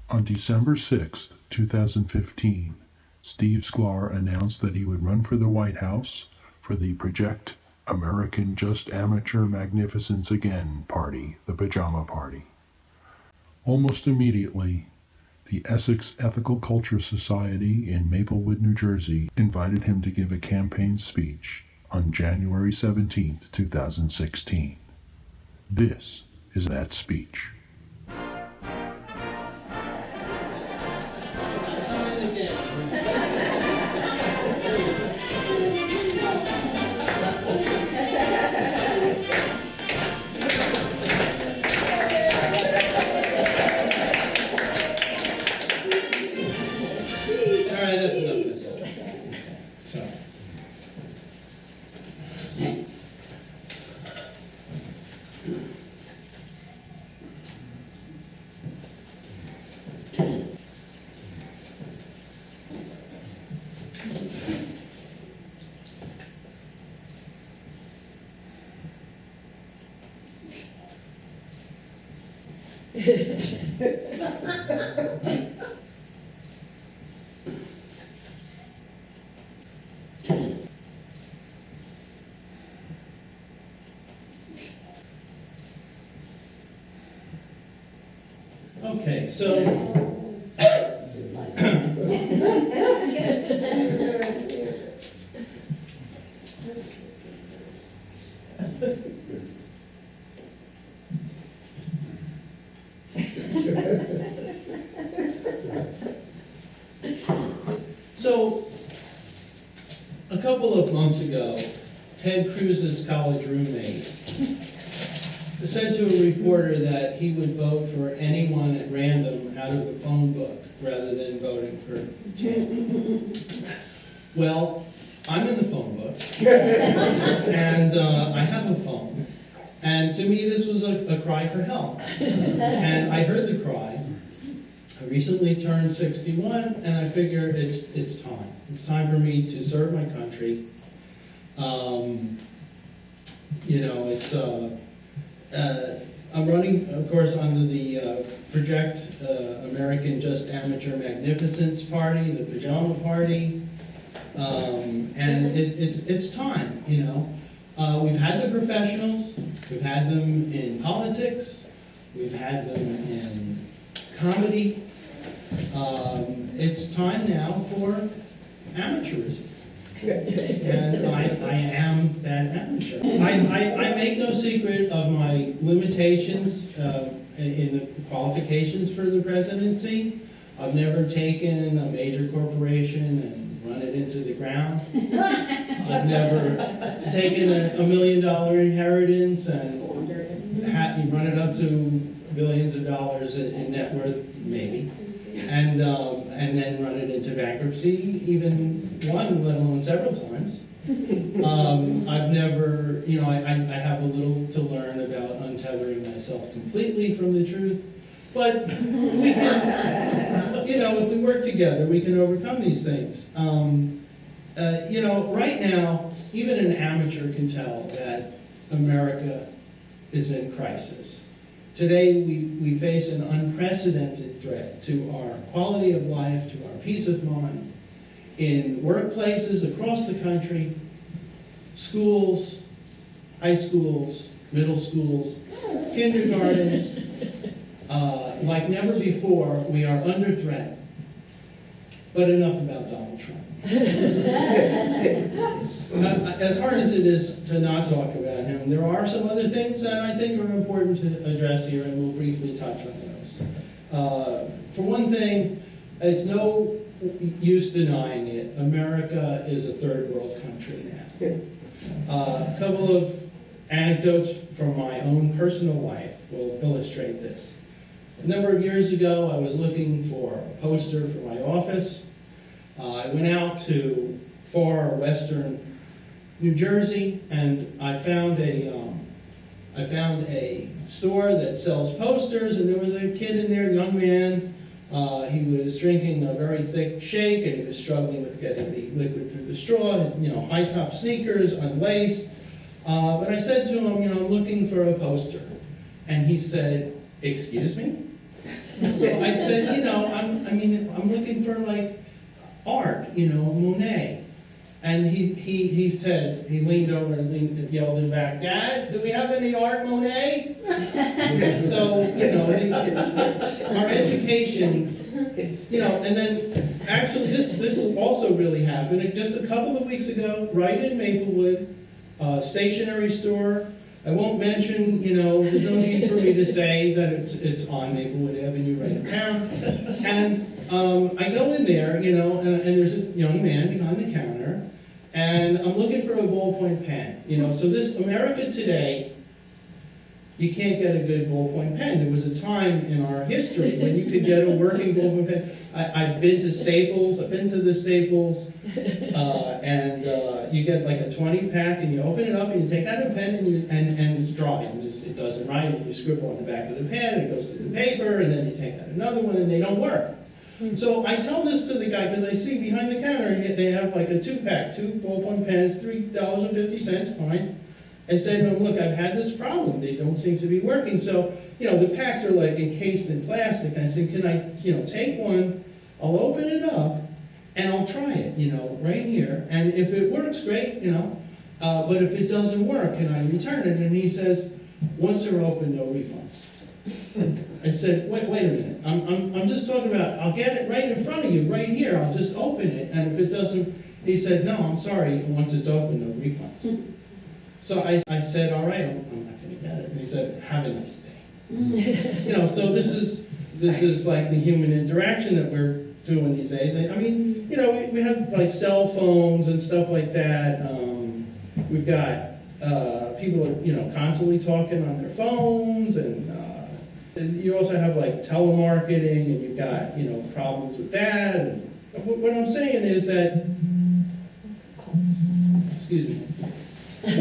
On December 6, 2015, Steve Sklar announced that he would run for the White House for the Project American Just Amateur Magnificence Again party, the PAJAMA party. Almost immediately, the Essex Ethical Culture Society in Maplewood, New Jersey, invited him to give a campaign speech on January 17, 2016. This is that speech. Okay, so a couple of months ago, Ted Cruz's college roommate said to a reporter that he would vote for anyone at random out of the phone book rather than voting for Ted. Well, I'm in the phone book, and I have a phone, and to me this was a cry for help. And I heard the cry. I recently turned 61, and I figure it's time. It's time for me to serve my country. I'm running, of course, under the Project American Just Amateur Magnificence party, the PAJAMA party, and it's time, you know. We've had the professionals, we've had them in politics, we've had them in comedy. It's time now for amateurism. And I am that amateur. I make no secret of my limitations in the qualifications for the presidency. I've never taken a major corporation and run it into the ground. I've never taken a $1 million inheritance and run it up to billions of dollars in net worth, maybe. And then run it into bankruptcy, even one, let alone several times. I've never, I have a little to learn about untethering myself completely from the truth, but we can, if we work together, we can overcome these things. Right now, even an amateur can tell that America is in crisis. Today, we face an unprecedented threat to our quality of life, to our peace of mind, in workplaces across the country, schools, high schools, middle schools, kindergartens. Like never before, we are under threat. But enough about Donald Trump. As hard as it is to not talk about him, there are some other things that I think are important to address here, and we'll briefly touch on those. For one thing, it's no use denying it. America is a third world country now. A couple of anecdotes from my own personal life will illustrate this. A number of years ago, I was looking for a poster for my office. I went out to far western New Jersey, and I found a store that sells posters, and there was a kid in there, a young man. He was drinking a very thick shake, and he was struggling with getting the liquid through the straw. High-top sneakers, unlaced. But I said to him, I'm looking for a poster. And he said, "Excuse me?" So I said, I'm looking for like art, Monet. And he said, he leaned over and yelled him back, "Dad, do we have any art, Monet?" So, our education, and then actually this also really happened. Just a couple of weeks ago, right in Maplewood, stationery store. I won't mention, there's no need for me to say that it's on Maplewood Avenue right in town. And I go in there, and there's a young man behind the counter, and I'm looking for a ballpoint pen. So this America today, you can't get a good ballpoint pen. There was a time in our history when you could get a working ballpoint pen. I've been to Staples, the Staples, and you get like a 20-pack, and you open it up, and you take out a pen, and it's dry, and it doesn't write, and you scribble on the back of the pen, it goes to the paper, and then you take out another one, and they don't work. So I tell this to the guy, because I see behind the counter, they have like a 2-pack, 2 ballpoint pens, $3.50, fine. I said to him, "Look, I've had this problem. They don't seem to be working." So, the packs are like encased in plastic. And I said, "Can I, take one? I'll open it up and I'll try it, right here. And if it works, great, but if it doesn't work, can I return it?" And he says, "Once they're open, no refunds." I said, wait a minute. I'm just talking about, I'll get it right in front of you, right here. I'll just open it. And if it doesn't," he said, "No, I'm sorry. Once it's open, no refunds." So I said, "All right, I'm not going to get it." And he said, "Have a nice day." So this is like the human interaction that we're doing these days. I mean, we have like cell phones and stuff like that. We've got people are constantly talking on their phones, and you also have like telemarketing, and you've got problems with that. And what I'm saying is that, excuse me. Okay,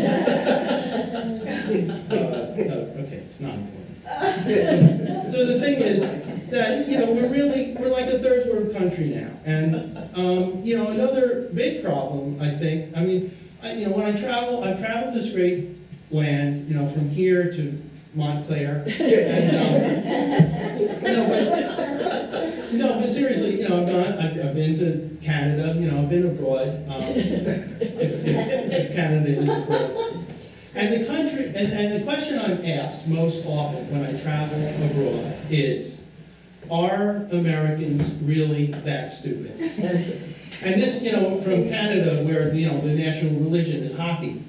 it's not important. So the thing is that, we're like a third world country now. And, another big problem, I think, when I travel, I've traveled this great land, from here to Montclair. And, but seriously, I've been to Canada, I've been abroad, if Canada is abroad. And the country, and the question I'm asked most often when I travel abroad is, are Americans really that stupid? And this, from Canada, where the national religion is hockey.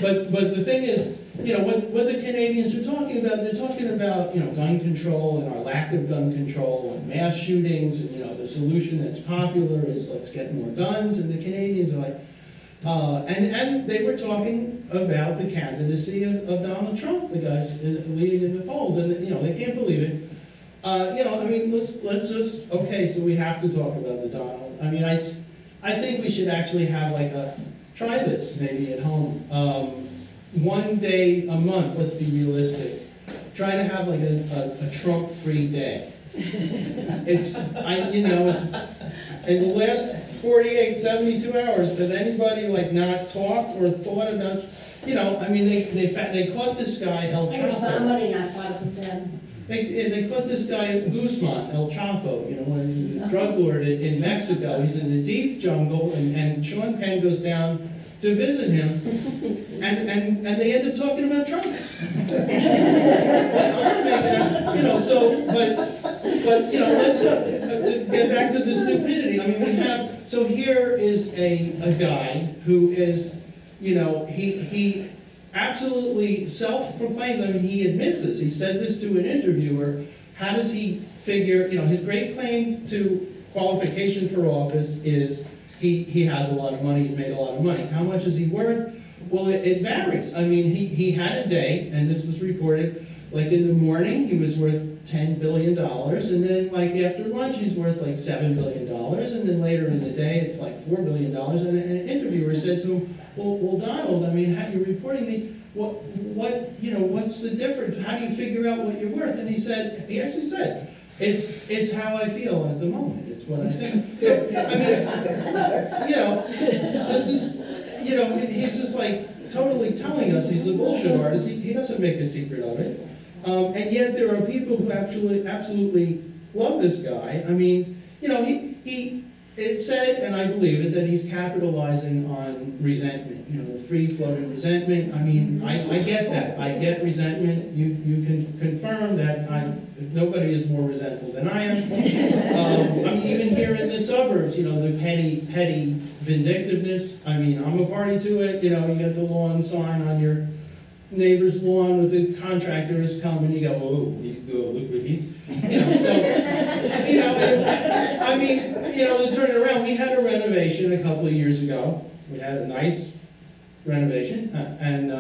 But the thing is, what the Canadians are talking about, they're talking about, gun control and our lack of gun control and mass shootings, and, the solution that's popular is let's get more guns, and the Canadians are like, and they were talking about the candidacy of Donald Trump, the guy's leading in the polls, and, they can't believe it. Let's just, okay, so we have to talk about the Donald. I think we should actually have like try this maybe at home. One day a month, let's be realistic. Try to have like a Trump-free day. It's in the last 48, 72 hours, has anybody like not talked or thought about, they caught this guy, El Chapo. They caught this guy, Guzman, El Chapo, one of the drug lord in Mexico. He's in the deep jungle, and Sean Penn goes down to visit him, and they end up talking about Trump. Let's to get back to the stupidity. So here is a guy who is, he absolutely self-proclaims, he admits this, he said this to an interviewer. How does he figure, his great claim to qualification for office is he has a lot of money, he's made a lot of money. How much is he worth? Well, it varies. He had a day, and this was reported, like in the morning, he was worth $10 billion, and then like after lunch, he's worth like $7 billion, and then later in the day, it's like $4 billion, and an interviewer said to him, well, Donald, how you're reporting me, what's the difference? How do you figure out what you're worth? And he actually said, it's how I feel at the moment. It's what I think. So, this is, he's just like totally telling us he's a bullshit artist. He doesn't make a secret of it. And yet there are people who absolutely love this guy. I mean, you know, it said, and I believe it, that he's capitalizing on resentment, you know, the free-floating resentment. I mean, I get that. I get resentment. You can confirm that nobody is more resentful than I am. I mean, even here in the suburbs, you know, the petty vindictiveness. I mean, I'm a party to it. You know, you get the lawn sign on your neighbor's lawn with the contractor has come, and you go, oh, look what he's, you know, so, you know, and, I mean, you know, to turn it around, we had a renovation a couple of years ago. We had a nice renovation, and,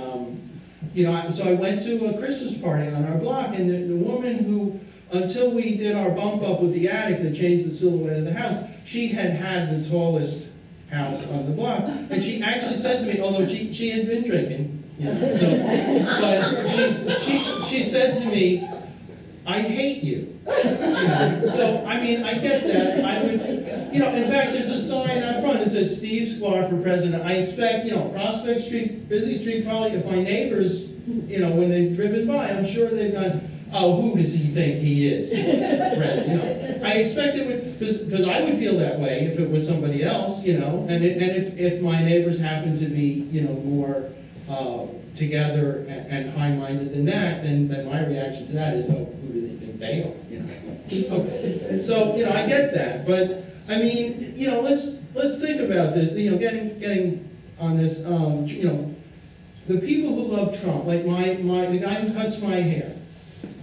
you know, so I went to a Christmas party on our block, and the woman who, until we did our bump up with the attic that changed the silhouette of the house, she had the tallest house on the block, and she actually said to me, although she had been drinking, you know, so, but she said to me, I hate you. You know, so, I mean, I get that. I would, you know, in fact, there's a sign out front that says Steve Sklar for president. I expect, you know, Prospect Street, busy street, probably, if my neighbors, you know, when they've driven by, I'm sure they've gone, oh, who does he think he is? You know, I expect it would, because I would feel that way if it was somebody else, you know, and if my neighbors happen to be, you know, more together and high-minded than that, then my reaction to that is, oh, who do they think they are? You know. Okay. So, you know, I get that, but I mean, you know, let's think about this. You know, getting on this. You know, the people who love Trump, like the guy who cuts my hair,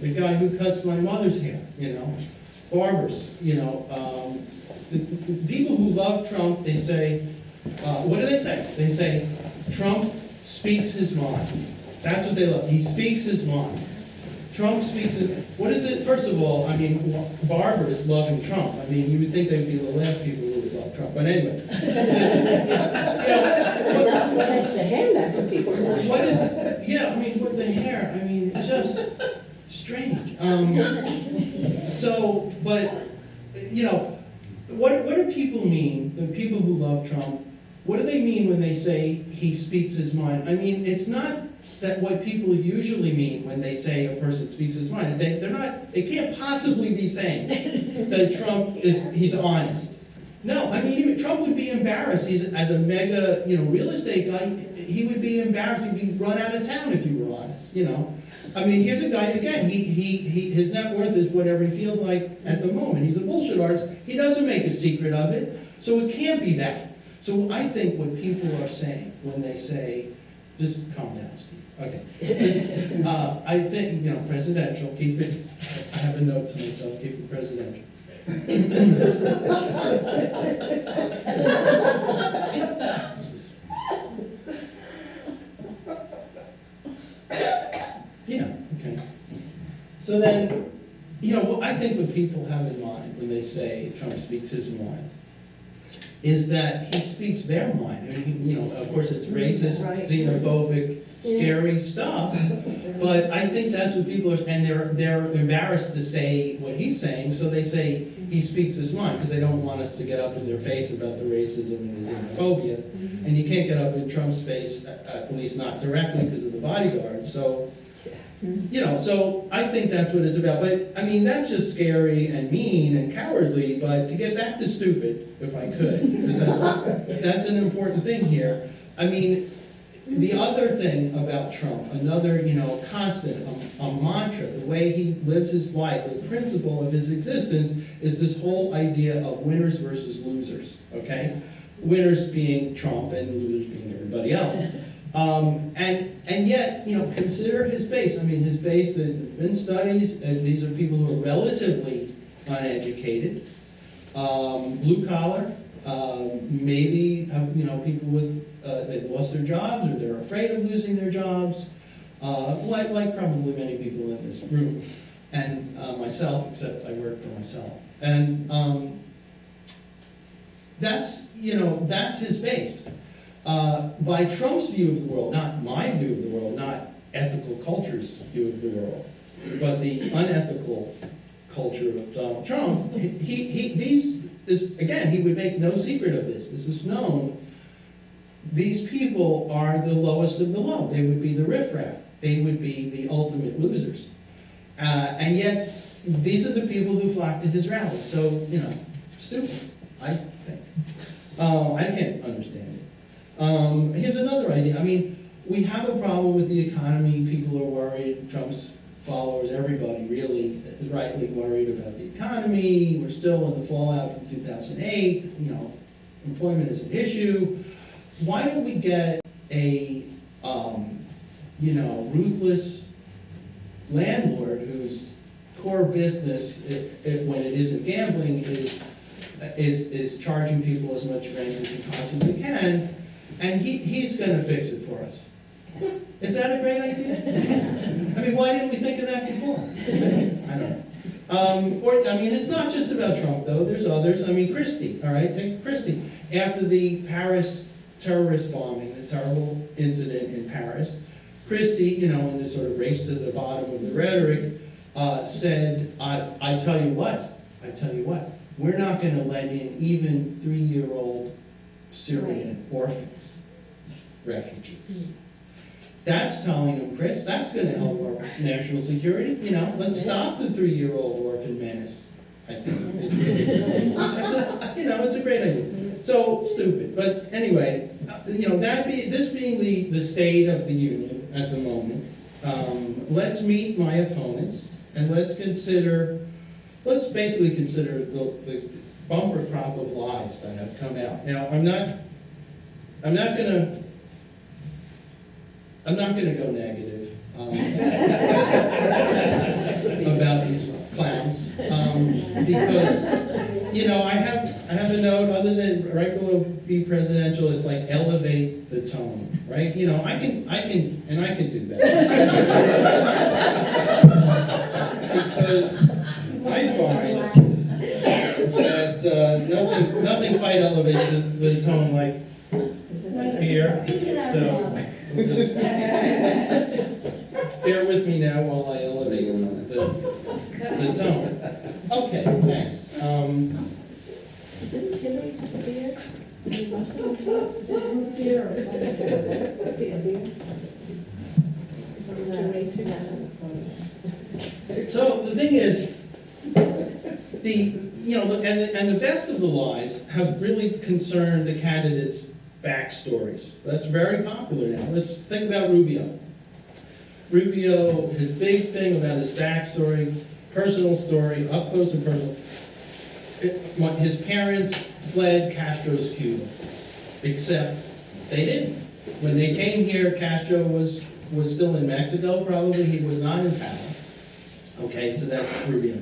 the guy who cuts my mother's hair. You know, barbers. You know, the people who love Trump, they say, what do they say? They say, Trump speaks his mind. That's what they love. He speaks his mind. Trump speaks it. What is it? First of all, I mean, barbers loving Trump. I mean, you would think they'd be the last people who would love Trump. But anyway, That's the hair. That's what people love. what is? Yeah, I mean, with the hair. I mean, it's just strange. So, but you know, what do people mean? The people who love Trump. What do they mean when they say he speaks his mind? I mean, it's not that what people usually mean when they say a person speaks his mind. They can't possibly be saying that Trump he's honest. No, I mean, even Trump would be embarrassed. He's, as a mega, you know, real estate guy, he would be embarrassed. He'd be run out of town if you were honest, you know. I mean, here's a guy, again, his net worth is whatever he feels like at the moment. He's a bullshit artist. He doesn't make a secret of it, so it can't be that. So I think what people are saying when they say, just calm down, Steve. Okay. I think, you know, presidential, keep it, I have a note to myself, keep it presidential. Yeah, okay. So then, you know, what I think what people have in mind when they say Trump speaks his mind is that he speaks their mind. I mean, you know, of course it's racist, xenophobic, scary stuff, but I think that's what people are, and they're embarrassed to say what he's saying, so they say he speaks his mind, because they don't want us to get up in their face about the racism and the xenophobia, and you can't get up in Trump's face, at least not directly because of the bodyguard, so, you know, so I think that's what it's about. But, I mean, that's just scary and mean and cowardly, but to get back to stupid, if I could, because that's an important thing here. I mean, the other thing about Trump, another, you know, constant, a mantra, the way he lives his life, the principle of his existence is this whole idea of winners versus losers, okay? Winners being Trump and losers being everybody else. And yet, you know, consider his base. I mean, his base, there's been studies, and these are people who are relatively uneducated, blue collar, maybe, you know, people with, they've lost their jobs or they're afraid of losing their jobs, like probably many people in this room, and myself, except I work for myself. And that's, you know, that's his base. By Trump's view of the world, not my view of the world, not ethical culture's view of the world, but the unethical culture of Donald Trump, again, he would make no secret of this. This is known. These people are the lowest of the low. They would be the riffraff. They would be the ultimate losers. And yet, these are the people who flock to his rallies. So, stupid, I think. I can't understand it. Here's another idea. I mean, we have a problem with the economy. People are worried. Trump's followers, everybody really is rightly worried about the economy. We're still in the fallout from 2008. Employment is an issue. Why don't we get a, ruthless landlord whose core business, when it isn't gambling, is charging people as much rent as he possibly can, and he's going to fix it for us. Is that a great idea? I mean, why didn't we think of that before? I don't know. It's not just about Trump, though. There's others. Christie, all right? Take Christie. After the Paris terrorist bombing, the terrible incident in Paris, Christie, in this sort of race to the bottom of the rhetoric, said, I tell you what, we're not going to let in even 3-year-old Syrian orphans, refugees. That's telling them, Chris, that's going to help our national security. Let's stop the 3-year-old orphan menace, I think. It's a great idea. So stupid. But anyway, this being the state of the union at the moment, let's meet my opponents and let's basically consider the bumper crop of lies that have come out. Now, I'm not gonna go negative about these clowns because I have a note other than right below be presidential. It's like elevate the tone, right? I can do that because I find that nothing quite elevates the tone like beer. So. Just bear with me now while I elevate the tone. Okay, thanks. Didn't Hillary have a beard? So the thing is, the best of the lies have really concerned the candidates' backstories. That's very popular now. Let's think about Rubio. His big thing about his backstory, personal story, up close and personal. His parents fled Castro's Cuba, except they didn't. When they came here, Castro was still in Mexico, probably. He was not in power. Okay, so that's Rubio.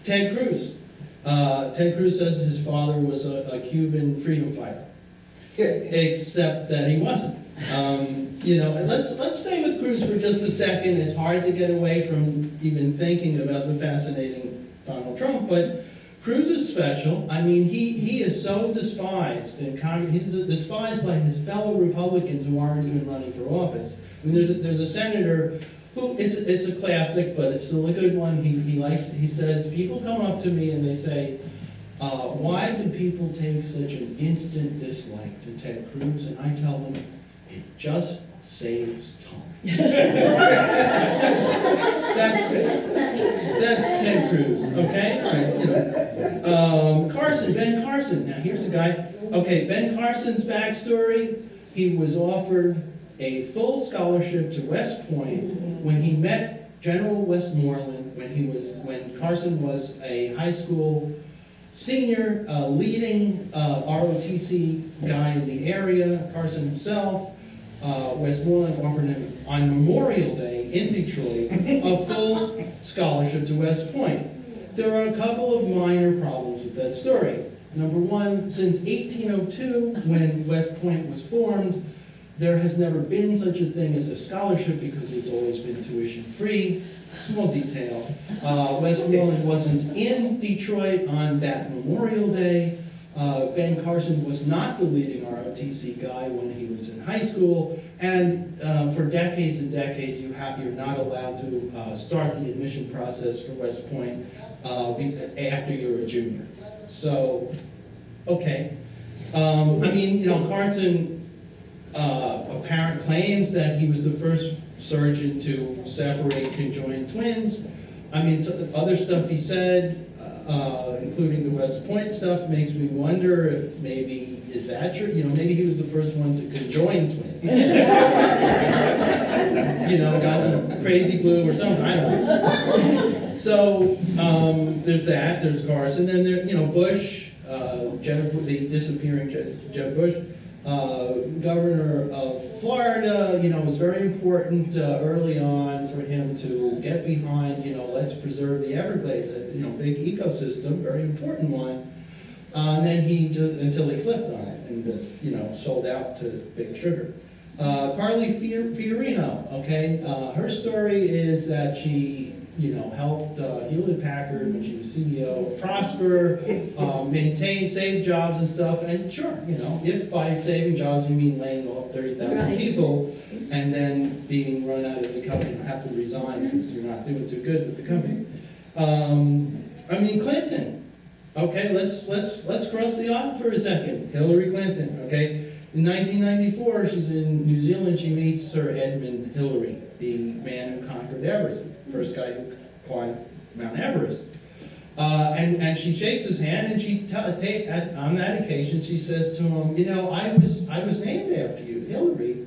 Ted Cruz. Ted Cruz says his father was a Cuban freedom fighter. Except that he wasn't. Let's stay with Cruz for just a second. It's hard to get away from even thinking about the fascinating Donald Trump, but Cruz is special. He is so despised in Congress. He's despised by his fellow Republicans who aren't even running for office. There's a senator who it's a classic, but it's still a good one. He says, people come up to me and they say, why do people take such an instant dislike to Ted Cruz? And I tell them, it just saves time. That's Ted Cruz, okay? All right, Ben Carson. Now here's a guy. Okay, Ben Carson's backstory: he was offered a full scholarship to West Point when he met General Westmoreland when Carson was a high school senior, leading ROTC guy in the area. Carson himself. Westmoreland offered him on Memorial Day in Detroit a full scholarship to West Point. There are a couple of minor problems with that story. Number one, since 1802, when West Point was formed, there has never been such a thing as a scholarship because it's always been tuition free. Small detail. Westmoreland wasn't in Detroit on that Memorial Day. Ben Carson was not the leading ROTC guy when he was in high school, and for decades and decades you're not allowed to start the admission process for West Point after you're a junior. So, okay. Carson apparently claims that he was the first surgeon to separate conjoined twins. I mean, so other stuff he said, including the West Point stuff, makes me wonder if maybe, is that true? You know, maybe he was the first one to conjoin twins. You know, got some crazy glue or something, I don't know. So, there's that, there's Carson, then there, you know, Bush, the disappearing Jeb Bush, governor of Florida, you know, it was very important early on for him to get behind, you know, let's preserve the Everglades, you know, big ecosystem, very important one. And then he just, until he flipped on it and just, you know, sold out to Big Sugar. Carly Fiorino, okay, her story is that she, you know, helped Hewlett Packard when she was CEO prosper, maintain, save jobs and stuff, and sure, you know, if by saving jobs you mean laying off 30,000 Right. people and then being run out of the company and have to resign because you're not doing too good with the company. I mean, Clinton, okay, let's cross the aisle for a second. Hillary Clinton, okay. In 1994, she's in New Zealand, she meets Sir Edmund Hillary, the man who conquered Everest, the first guy who climbed Mount Everest. And she shakes his hand, and she on that occasion, she says to him, you know, I was named after you, Hillary.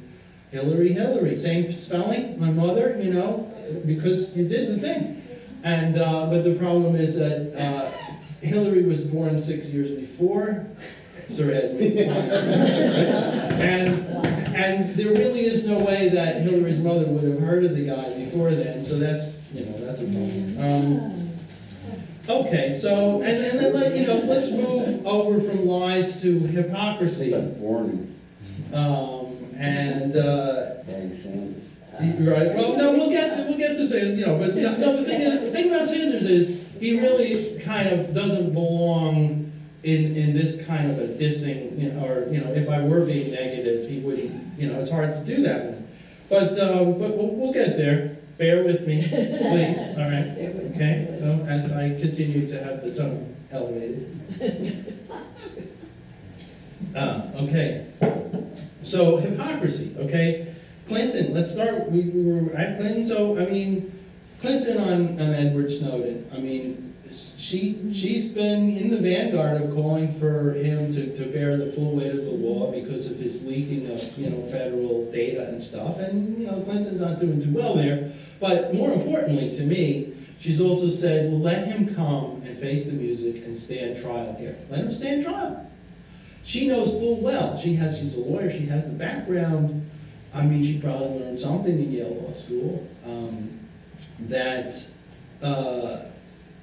Hillary, same spelling, my mother, you know, because you did the thing. And, but the problem is that Hillary was born 6 years before Sir Edmund. And there really is no way that Hillary's mother would have heard of the guy before then, so that's, you know, that's a problem. Okay, so, and then, you know, let's move over from lies to hypocrisy. And, right, well, no, we'll get to Sanders, you know, but no, the thing about Sanders is, he really kind of doesn't belong in this kind of a dissing, you know, or, you know, if I were being negative, he wouldn't, you know, it's hard to do that one. But we'll get there. Bear with me, please, all right? Okay, so as I continue to have the tone elevated. Okay, so hypocrisy, okay? Clinton, let's start, we were at Clinton, so, I mean, Clinton on Edward Snowden, I mean, she's been in the vanguard of calling for him to bear the full weight of the law because of his leaking of, you know, federal data and stuff, and, you know, Clinton's not doing too well there. But more importantly to me, she's also said, well, let him come and face the music and stand trial here. Let him stand trial. She knows full well, she's a lawyer, she has the background, I mean, she probably learned something in Yale Law School,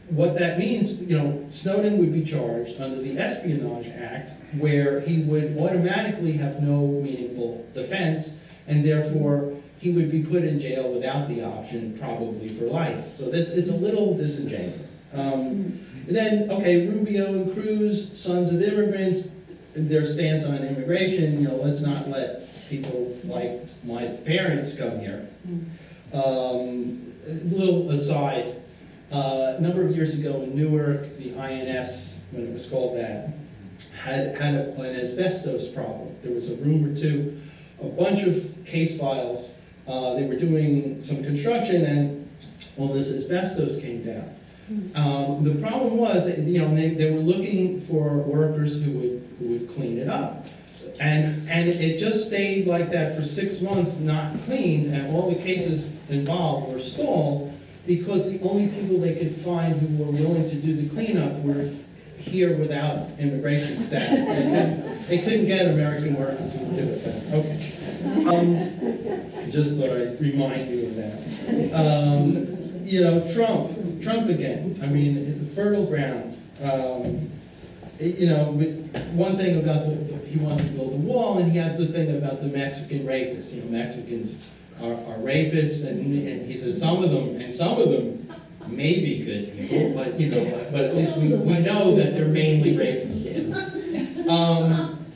what that means, you know, Snowden would be charged under the Espionage Act, where he would automatically have no meaningful defense, and therefore he would be put in jail without the option, probably for life. So it's a little disingenuous. And then, okay, Rubio and Cruz, sons of immigrants, their stance on immigration, you know, let's not let people like my parents come here. Little aside, a number of years ago in Newark, the INS, when it was called that, had an asbestos problem. There was a room or two, a bunch of case files. They were doing some construction, and all this asbestos came down. The problem was, you know, they were looking for workers who would clean it up. And it just stayed like that for 6 months, not cleaned, and all the cases involved were stalled because the only people they could find who were willing to do the cleanup were here without immigration status. They couldn't get American workers who would do it then. Okay. Just thought I'd remind you of that. You know, Trump again. I mean, fertile ground. You know, one thing about he wants to build a wall, and he has the thing about the Mexican rapists. You know, Mexicans are rapists, and he says some of them may be good people, but you know, but at least we know that they're mainly rapists.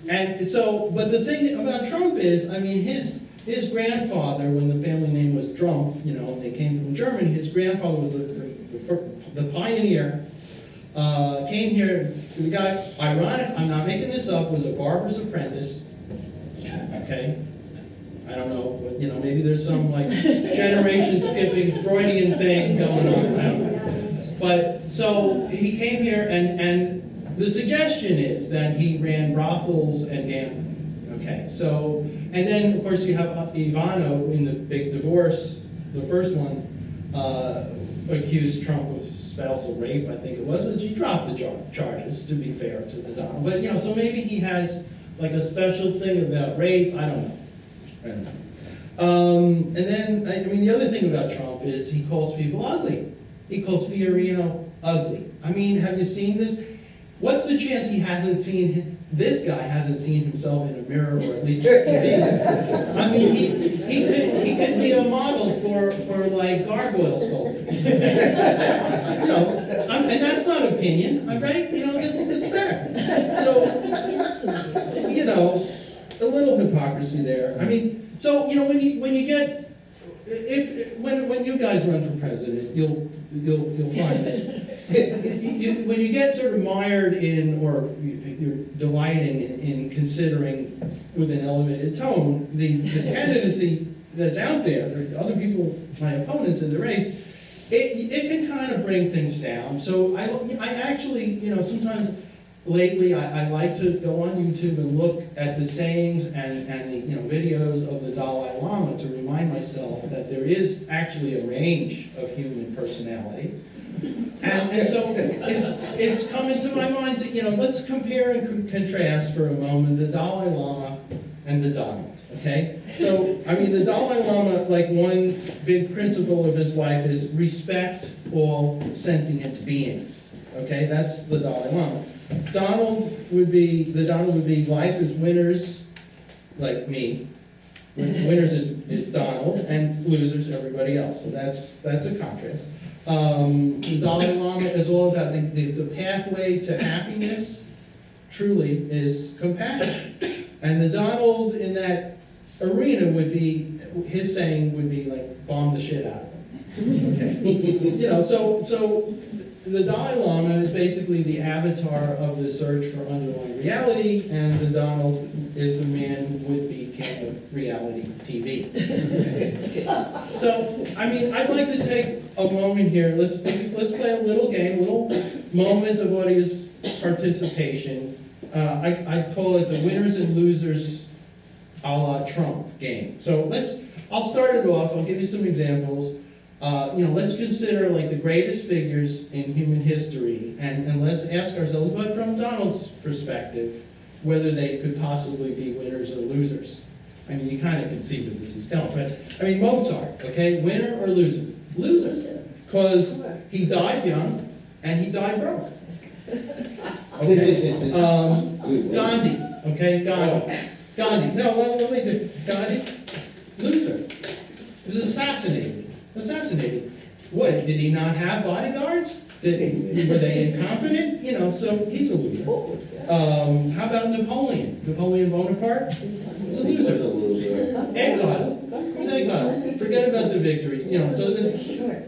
And so, but the thing about Trump is, I mean, his grandfather, when the family name was Trumpf, you know, and they came from Germany, his grandfather was the pioneer. Came here, the guy, ironic, I'm not making this up, was a barber's apprentice, okay? I don't know, but, you know, maybe there's some, like, generation skipping Freudian thing going on. But, so, he came here, and the suggestion is that he ran brothels and gambling, okay? So, and then, of course, you have Ivano in the big divorce, the first one, accused Trump of spousal rape, I think it was, but she dropped the charges, to be fair to the Donald. But, so maybe he has like a special thing about rape, I don't know. And then, the other thing about Trump is he calls people ugly. He calls Fiorino ugly. I mean, have you seen this? What's the chance he hasn't seen, this guy hasn't seen himself in a mirror, or at least TV? I mean, he could be a model for like gargoyle sculptors. And that's not opinion, right? That's fair. So, a little hypocrisy there. So, when you get, when you guys run for president, you'll find this. When you get sort of mired in, or you're delighting in considering with an elevated tone, the candidacy that's out there, other people, my opponents in the race, it can kind of bring things down. So I actually, sometimes lately I like to go on YouTube and look at the sayings and the videos of the Dalai Lama to remind myself that there is actually a range of human personality. And so it's come into my mind to, let's compare and contrast for a moment the Dalai Lama and the Donald, okay? So, the Dalai Lama, like one big principle of his life is respect all sentient beings, okay? That's the Dalai Lama. The Donald would be life is winners, like me. Winners is Donald, and losers everybody else. So that's a contrast. The Dalai Lama is all about the pathway to happiness, truly, is compassion. And the Donald in that arena would be, his saying would be like, bomb the shit out of him. Okay? So the Dalai Lama is basically the avatar of the search for underlying reality, and the Donald is the man would-be king of reality TV. So, I'd like to take a moment here. Let's play a little game, a little moment of audience participation. I call it the winners and losers a la Trump game. So I'll start it off. I'll give you some examples. Let's consider like the greatest figures in human history, and let's ask ourselves, but from Donald's perspective, whether they could possibly be winners or losers. You kind of can see where this is going, but Mozart, okay, winner or loser? Loser, because he died young and he died broke. Okay, Gandhi, okay, Gandhi. No, let me do Gandhi. Loser. He was assassinated. What, did he not have bodyguards? Were they incompetent? So he's a loser. How about Napoleon? Napoleon Bonaparte? He's a loser. Exile. Who's exiled? Forget about the victories.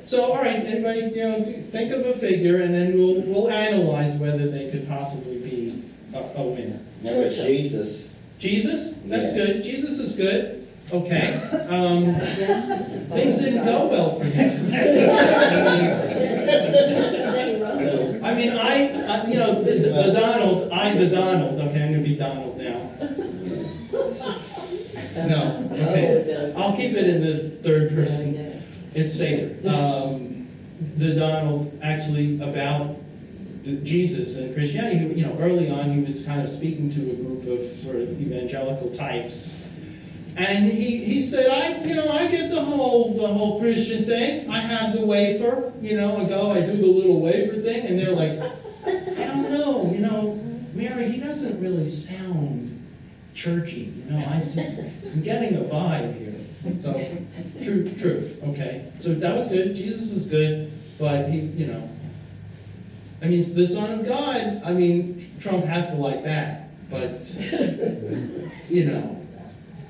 So all right, anybody, think of a figure, and then we'll analyze whether they could possibly be a winner. Jesus. Jesus? That's good. Jesus is good. Okay. Things didn't go well for him. The Donald, okay, I'm gonna be Donald now. No, okay. I'll keep it in the third person. It's safer. The Donald actually about Jesus and Christianity, early on he was kind of speaking to a group of sort of evangelical types. And he said, I get the whole Christian thing. I have the wafer, I do the little wafer thing, and they're like, I don't know, Mary, he doesn't really sound churchy, I'm getting a vibe here. So, truth, okay. So that was good. Jesus was good, but he, the Son of God, Trump has to like that, but,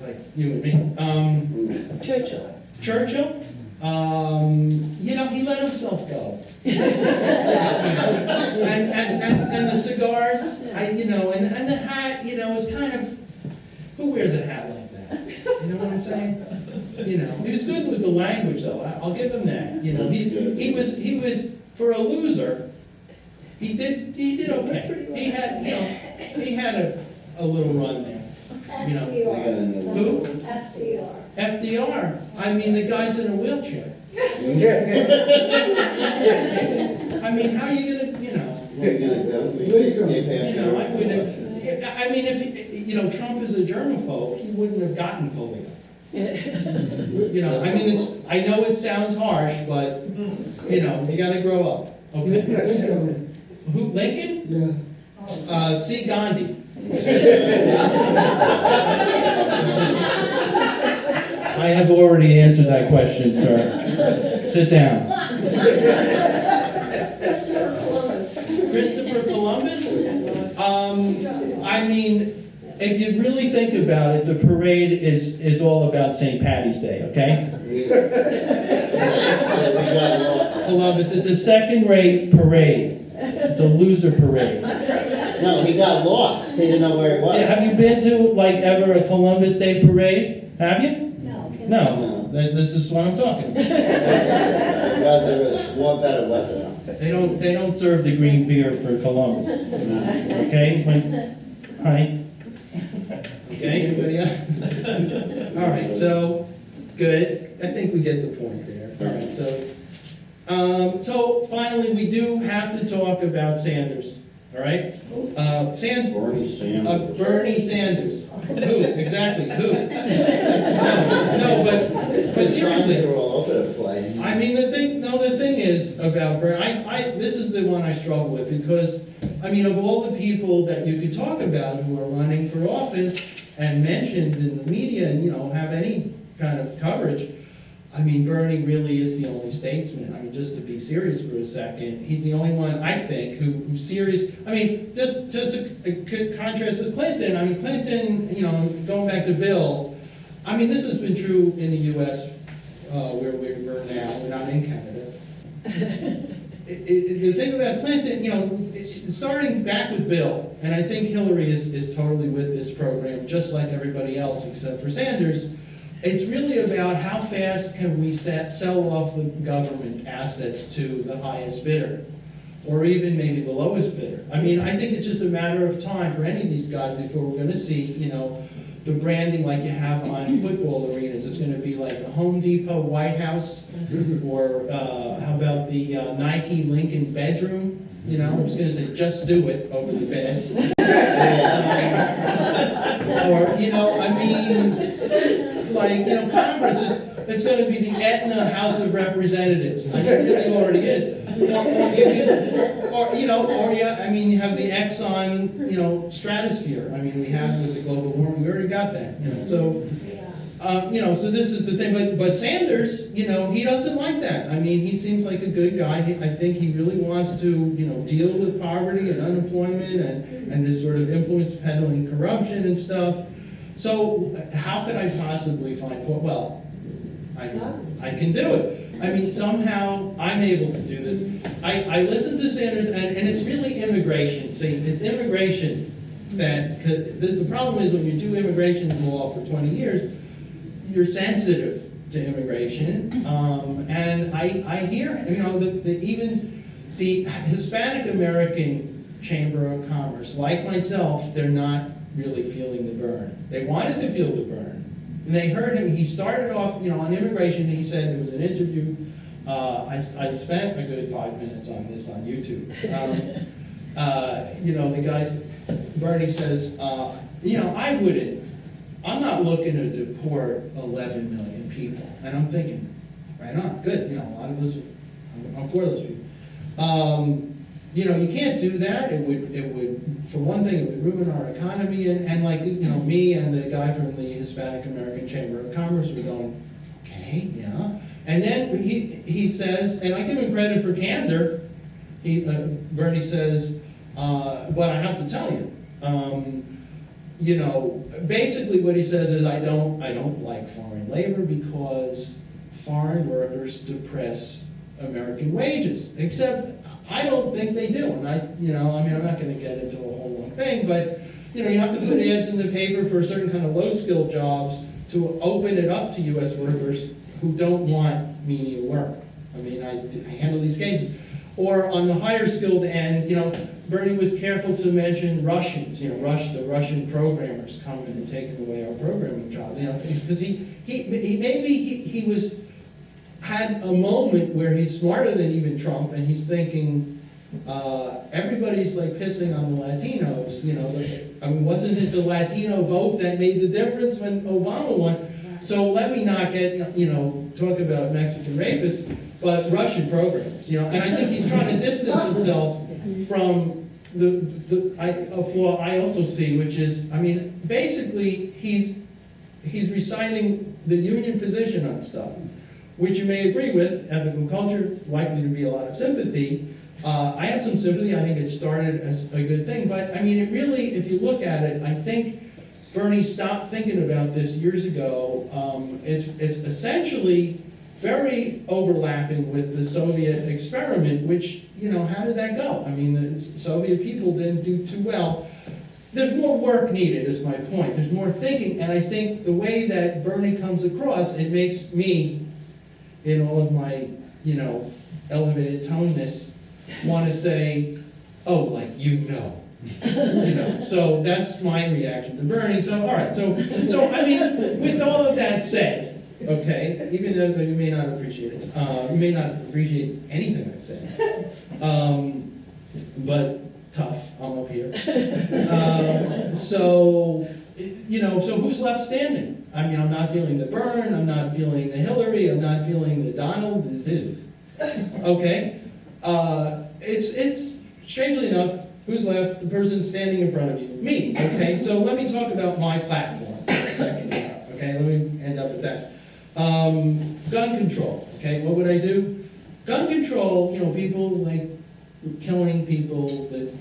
like you and me. Churchill. He let himself go. and the cigars, and the hat, is kind of, who wears a hat like that? You know what I'm saying? He was good with the language though. I'll give him that. He was for a loser, he did okay. He had a little run there. You know, who? FDR. FDR. I mean, the guy's in a wheelchair. I mean, how are you gonna, I wouldn't. I mean, if Trump is a germaphobe, he wouldn't have gotten polio. I mean, I know it sounds harsh, but you gotta grow up. Okay. Who? Lincoln? Yeah. See Gandhi. I have already answered that question, sir. Sit down. Christopher Columbus. Christopher Columbus? I mean, if you really think about it, the parade is all about St. Patty's Day, okay? Columbus, it's a second-rate parade. It's a loser parade. No, he got lost. He didn't know where he was. Yeah, have you been to, ever a Columbus Day parade? Have you? No. No. This is what I'm talking about. Rather, it's more better weather. They don't serve the green beer for Columbus. Okay? Hi. Okay, anybody else? All right, so, good. I think we get the point there. All right, so finally, we do have to talk about Sanders. All right? Bernie Sanders. Bernie Sanders. Who? Exactly, who? No, but seriously. They're all over the place. I mean, the thing is about Bernie, this is the one I struggle with, because, I mean, of all the people that you could talk about who are running for office and mentioned in the media and, have any kind of coverage, I mean, Bernie really is the only statesman. I mean, just to be serious for a second, he's the only one, I think, who's serious. I mean, just a contrast with Clinton. I mean, Clinton, going back to Bill, I mean, this has been true in the U.S. Where we're now. We're not in Canada. The thing about Clinton, starting back with Bill, and I think Hillary is totally with this program, just like everybody else except for Sanders. It's really about how fast can we sell off the government assets to the highest bidder, or even maybe the lowest bidder. I mean, I think it's just a matter of time for any of these guys before we're going to see, the branding like you have on football arenas. It's going to be like the Home Depot White House, or how about the Nike Lincoln bedroom? I'm just going to say, just do it over the bed. Or, I mean, Congress it's going to be the Aetna House of Representatives. I mean, it really already is. You have the Exxon, stratosphere. I mean, we have with the global warming, we already got that. So this is the thing. But Sanders, he doesn't like that. I mean, he seems like a good guy. I think he really wants to, deal with poverty and unemployment and this sort of influence peddling corruption and stuff. So how could I possibly find fault? Well, I can do it. I mean, somehow I'm able to do this. I listen to Sanders, and it's really immigration. See, it's immigration the problem is when you do immigration law for 20 years, you're sensitive to immigration, and I hear, even the Hispanic American Chamber of Commerce, like myself, they're not really feeling the burn. They wanted to feel the burn. And they heard him, he started off, on immigration, he said, there was an interview, I spent a good 5 minutes on this on YouTube. The guys, Bernie says, I'm not looking to deport 11 million people. And I'm thinking, right on, good, a lot of those, I'm for those people. You can't do that. It would, for one thing, it would ruin our economy. And me and the guy from the Hispanic American Chamber of Commerce were going, okay, yeah. And then he says, and I give him credit for candor. Bernie says, but I have to tell you, basically what he says is I don't like foreign labor because foreign workers depress American wages. Except I don't think they do, and I'm not going to get into a whole long thing, but you have to put ads in the paper for certain kind of low-skilled jobs to open it up to U.S. workers who don't want menial work. I mean, I handle these cases. Or on the higher skilled end, Bernie was careful to mention Russians, the Russian programmers coming and taking away our programming jobs, because he had a moment where he's smarter than even Trump, and he's thinking, everybody's like pissing on the Latinos, wasn't it the Latino vote that made the difference when Obama won? So let me not get, talk about Mexican rapists, but Russian programmers, and I think he's trying to distance himself from a flaw I also see, which is, basically he's reciting the union position on stuff, which you may agree with. Ethical culture, likely to be a lot of sympathy. I have some sympathy. I think it started as a good thing, but it really, if you look at it, I think Bernie stopped thinking about this years ago. It's essentially very overlapping with the Soviet experiment, which, how did that go? The Soviet people didn't do too well. There's more work needed, is my point. There's more thinking, and I think the way that Bernie comes across, it makes me, in all of my, elevated toneness, want to say, oh, so that's my reaction to Bernie. So, all right, so with all of that said, okay, even though you may not appreciate it, you may not appreciate anything I've said, but tough, I'm up here. So who's left standing? I'm not feeling the Byrne, I'm not feeling the Hillary, I'm not feeling the Donald, okay? It's strangely enough, who's left? The person standing in front of you, me, okay? So let me talk about my platform for a second, okay? Let me end up with that. Gun control, okay? What would I do? Gun control, people like killing people that's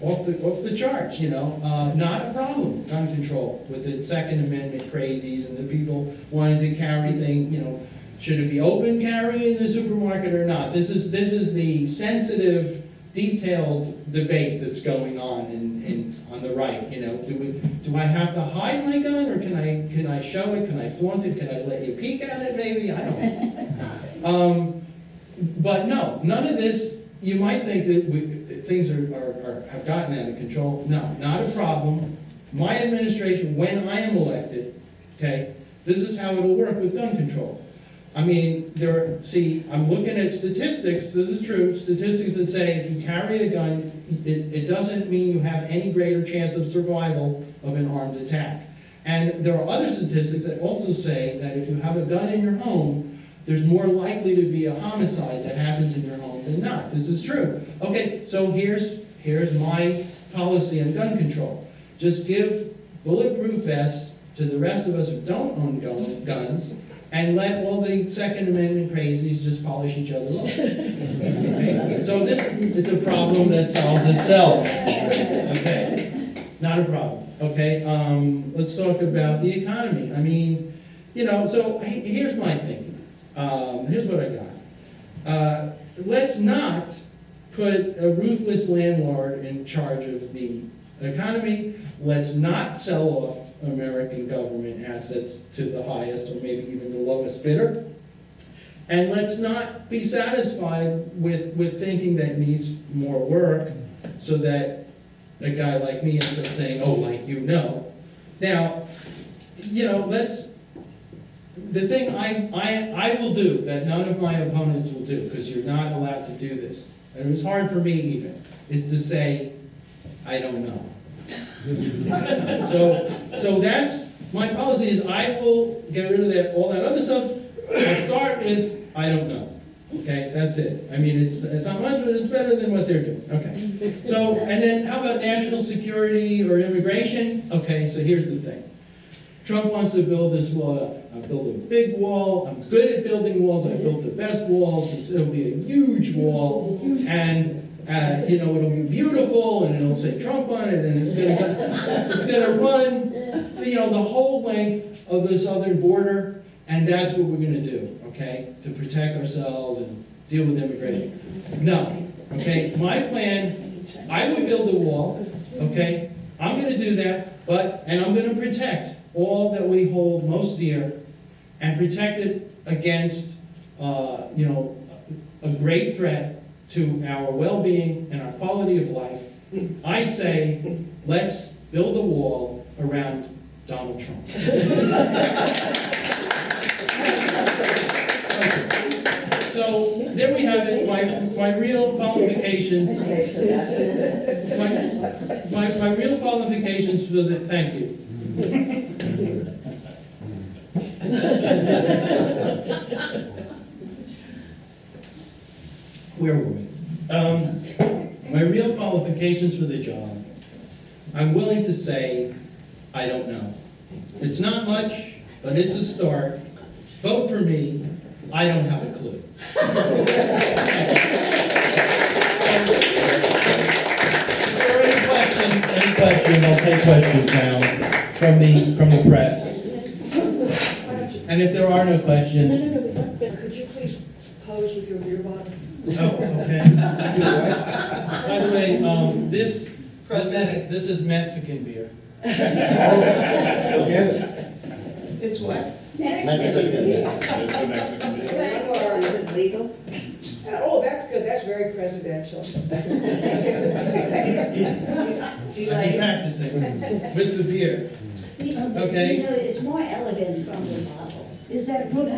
off the charts, not a problem. Gun control with the Second Amendment crazies and the people wanting to carry things, should it be open carry in the supermarket or not? This is the sensitive, detailed debate that's going on on the right. Do I have to hide my gun, or can I show it? Can I flaunt it? Can I let you peek at it? Maybe, I don't know. But no, none of this. You might think that things have gotten out of control. No, not a problem. My administration, when I am elected, okay, this is how it'll work with gun control. I'm looking at statistics, this is true, statistics that say if you carry a gun, it doesn't mean you have any greater chance of survival of an armed attack. And there are other statistics that also say that if you have a gun in your home, there's more likely to be a homicide that happens in your home than not. This is true. Okay, so here's my policy on gun control. Just give bulletproof vests to the rest of us who don't own guns, and let all the Second Amendment crazies just polish each other off. Okay? So it's a problem that solves itself. Okay, not a problem. Okay, let's talk about the economy. So here's my thinking. Here's what I got. Let's not put a ruthless landlord in charge of the economy. Let's not sell off American government assets to the highest or maybe even the lowest bidder. And let's not be satisfied with thinking that needs more work so that a guy like me ends up saying, oh, Now, the thing I will do that none of my opponents will do, because you're not allowed to do this, and it was hard for me even, is to say, I don't know. So that's my policy, is I will get rid of all that other stuff. I'll start with I don't know. Okay, that's it. It's not much, but it's better than what they're doing. Okay. So, and then how about national security or immigration? Okay, so here's the thing. Trump wants to build this wall. I'll build a big wall. I'm good at building walls. I built the best walls. It'll be a huge wall, and it'll be beautiful, and it'll say Trump on it, and it's gonna run, the whole length of the southern border, and that's what we're gonna do, okay, to protect ourselves and deal with immigration. No, okay. My plan, I would build a wall, okay. I'm gonna do that, and I'm gonna protect all that we hold most dear, and protect it against, a great threat to our well-being and our quality of life, I say, let's build a wall around Donald Trump. So there we have it, my real qualifications. My real qualifications for the, thank you. Where were we? My real qualifications for the job. I'm willing to say, I don't know. It's not much, but it's a start. Vote for me. I don't have a clue. If there are any questions, I'll take questions now from the press. And if there are no questions. Could you please pose with your beer bottle? Oh, okay. By the way, this is Mexican beer. It's what? Mexican. Is it legal? Oh, that's good, that's very presidential. I've been practicing with the beer. Okay. You know, it's more elegant from the bottle. Is that good?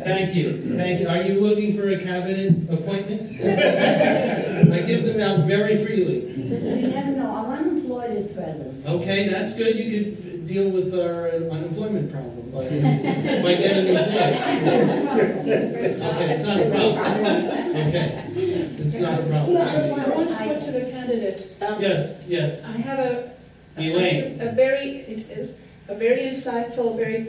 Thank you, thank you. Are you looking for a cabinet appointment? I give them out very freely. You never know, I'm unemployed at present. Okay, that's good. You could deal with our unemployment problem by getting employed. Okay, it's not a problem. Okay, it's not a problem. I want to put to the candidate. Yes, I have Elaine. it is a very insightful, very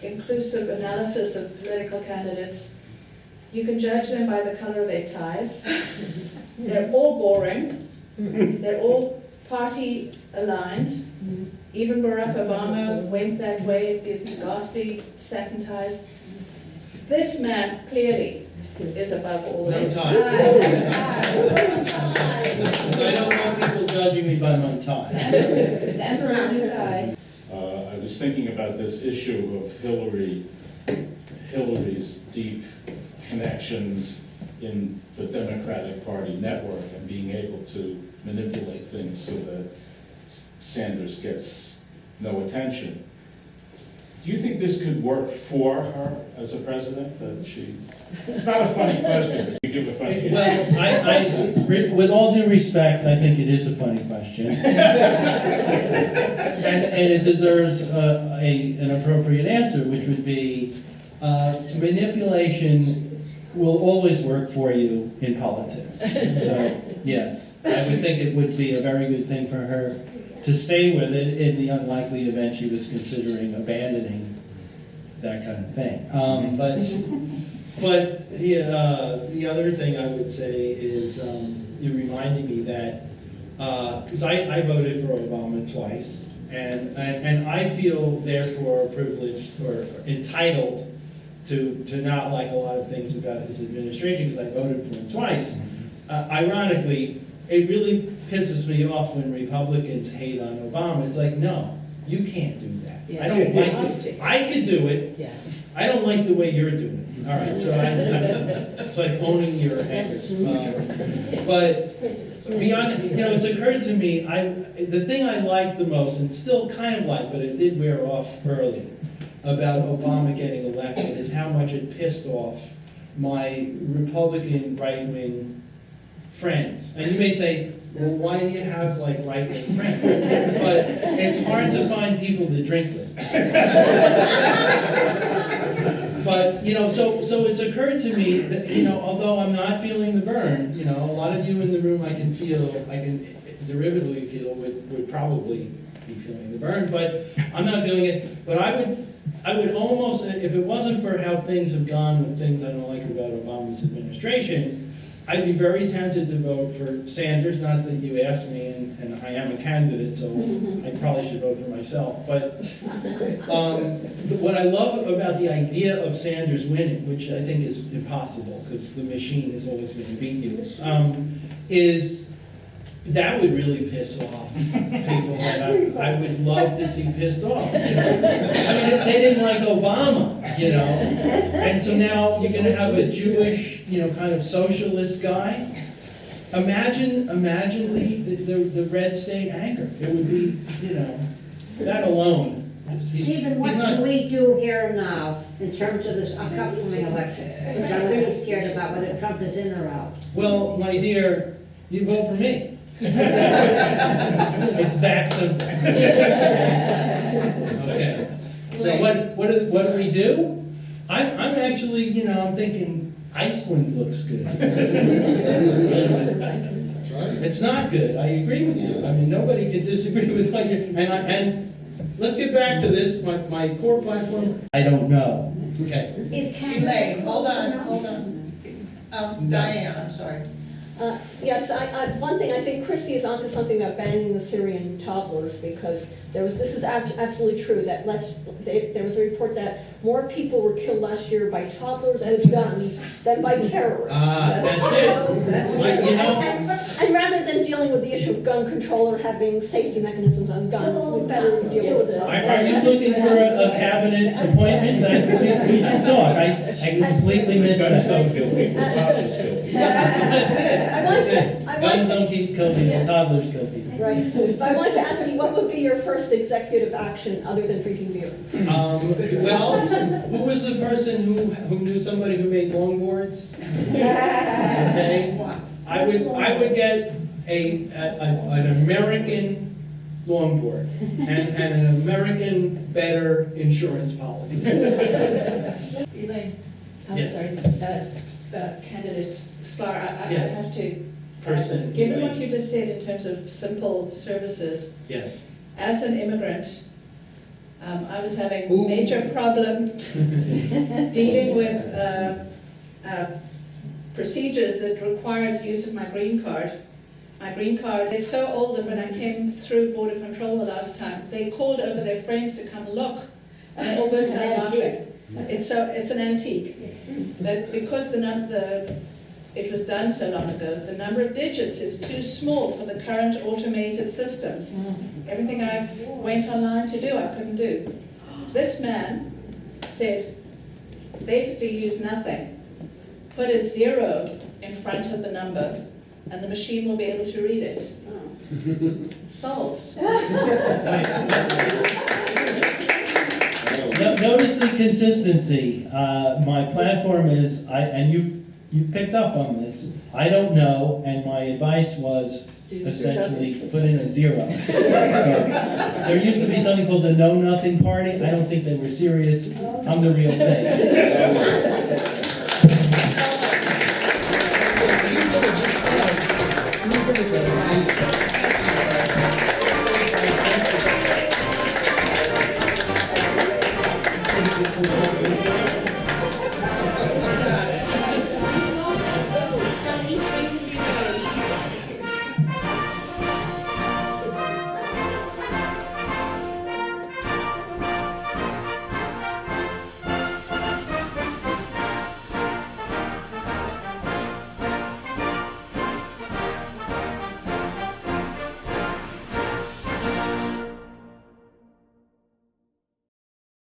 inclusive analysis of political candidates. You can judge them by the color of their ties. They're all boring. They're all party aligned. Even Barack Obama went that way, these ghastly satin ties. This man clearly is above all No this. tie. I don't want people judging me by my tie. The emperor's new tie. I was thinking about this issue of Hillary's deep connections in the Democratic Party network and being able to manipulate things so that Sanders gets no attention. Do you think this could work for her as a president? That it's not a funny question, but you give a funny answer. Well, with all due respect, I think it is a funny question. and it deserves an appropriate answer, which would be manipulation will always work for you in politics. So, yes, I would think it would be a very good thing for her to stay with it in the unlikely event she was considering abandoning that kind of thing. But the other thing I would say is you reminded me that, because I voted for Obama twice, and I feel therefore privileged or entitled to not like a lot of things about his administration because I voted for him twice. Ironically, it really pisses me off when Republicans hate on Obama. It's like, no, you can't do that. Yeah. I don't like it. I can do it. Yeah. I don't like the way you're doing it. All right, so it's like owning your anger. But beyond, it's occurred to me, the thing I like the most, and still kind of like, but it did wear off early, about Obama getting elected is how much it pissed off my Republican right-wing friends. And you may say, well, why do you have like right-wing friends? But it's hard to find people to drink with. But, so it's occurred to me that, although I'm not feeling the burn, a lot of you in the room I can derivatively feel would probably be feeling the burn, but I'm not feeling it. But I would almost, if it wasn't for how things have gone with things I don't like about Obama's administration, I'd be very tempted to vote for Sanders, not that you asked me, and I am a candidate, so I probably should vote for myself. But what I love about the idea of Sanders winning, which I think is impossible, because the machine is always going to beat you, is That would really piss off people that I would love to see pissed off, you know? I mean, they didn't like Obama, you know? And so now you're gonna have a Jewish, you know, kind of socialist guy. Imagine the red state anger. It would be, you know, that alone. Stephen, what can we do here and now in terms of this upcoming election? Which I'm really scared about, whether Trump is in or out. Well, my dear, you vote for me. It's that simple. Okay. So what do we do? I'm actually, you know, I'm thinking Iceland looks good. That's right. It's not good. I agree with you. I mean, nobody can disagree with what you. And let's get back to this. My core platform. I don't know. Okay. Is Canada Elaine, hold on, close hold enough? on. Diane, I'm sorry. Yes, one thing, I think Christie is onto something about banning the Syrian toddlers, because this is absolutely true, that there was a report that more people were killed last year by toddlers with guns than by terrorists. That's it. That's Like, you know. And rather than dealing with the issue of gun control or having safety mechanisms on guns, we better deal with it. Are you looking for a cabinet appointment? We should talk. I completely missed Guns that. don't kill people, toddlers kill people. That's it. I want That's to- it. I want Guns to- don't kill people, Yeah. toddlers kill people. Right, but I wanted to ask you, what would be your first executive action other than drinking beer? Well, who was the person who knew somebody who made longboards? Okay, I would get an American longboard and an American better insurance policy. Elaine. I'm Yes. sorry, candidate Sklar, I Yes. have to. Person. Given what you just said in terms of simple services, Yes. as an immigrant, I was having major problem dealing with procedures that required use of my green card. My green card, it's so old that when I came through border control the last time, they called over their friends to come look, and they all burst out laughing. It's an antique. That because it was done so long ago, the number of digits is too small for the current automated systems. Everything I went online to do, I couldn't do. This man said, basically use nothing. Put a 0 in front of the number, and the machine will be able to read it. Solved. Notice the consistency. My platform is, and you picked up on this, I don't know, and my advice was essentially put in a 0. So, there used to be something called the Know Nothing Party. I don't think they were serious. I'm the real thing.